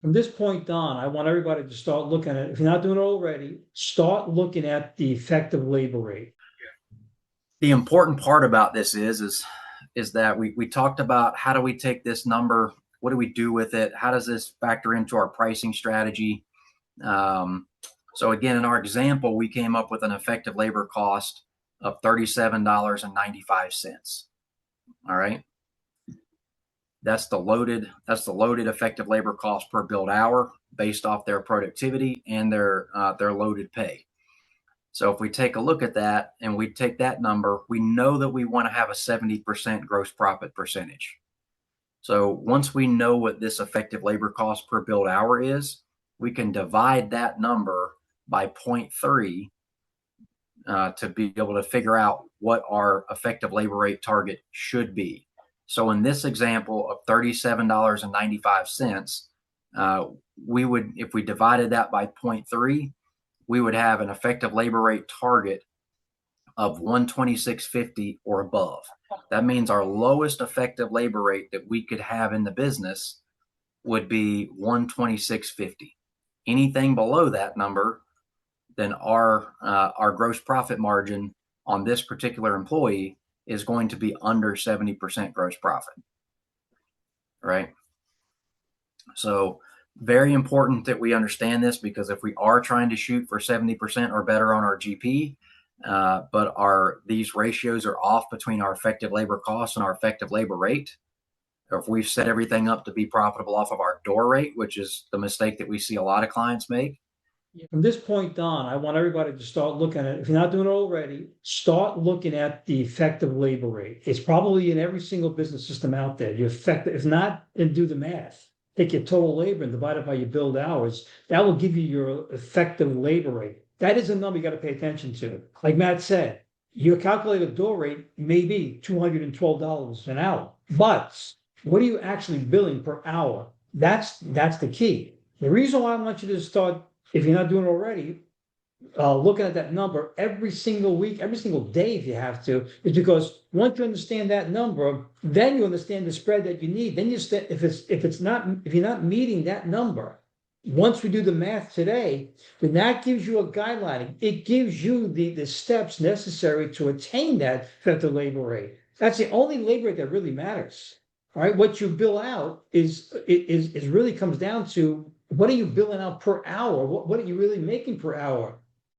From this point on, I want everybody to start looking at, if you're not doing it already, start looking at the effective labor rate. The important part about this is that we talked about how do we take this number, what do we do with it, how does this factor into our pricing strategy. So again, in our example, we came up with an effective labor cost of $37.95. All right. That's the loaded effective labor cost per billed hour based off their productivity and their loaded pay. So if we take a look at that and we take that number, we know that we want to have a 70% gross profit percentage. So once we know what this effective labor cost per billed hour is, we can divide that number by 0.3 to be able to figure out what our effective labor rate target should be. So in this example of $37.95, we would, if we divided that by 0.3, we would have an effective labor rate target of 126.50 or above. That means our lowest effective labor rate that we could have in the business would be 126.50. Anything below that number, then our gross profit margin on this particular employee is going to be under 70% gross profit, right? So very important that we understand this, because if we are trying to shoot for 70% or better on our GP, but these ratios are off between our effective labor costs and our effective labor rate, or if we've set everything up to be profitable off of our door rate, which is the mistake that we see a lot of clients make. From this point on, I want everybody to start looking at, if you're not doing it already, start looking at the effective labor rate. It's probably in every single business system out there. If not, then do the math. Take your total labor and divide it by your billed hours. That will give you your effective labor rate. That is a number you got to pay attention to. Like Matt said, your calculated door rate may be $212 an hour, but what are you actually billing per hour? That's the key. The reason why I want you to start, if you're not doing it already, looking at that number every single week, every single day if you have to, is because once you understand that number, then you understand the spread that you need. Then if you're not meeting that number, once we do the math today, then that gives you a guideline. It gives you the steps necessary to attain that effective labor rate. That's the only labor rate that really matters. All right, what you bill out is really comes down to what are you billing out per hour? What are you really making per hour?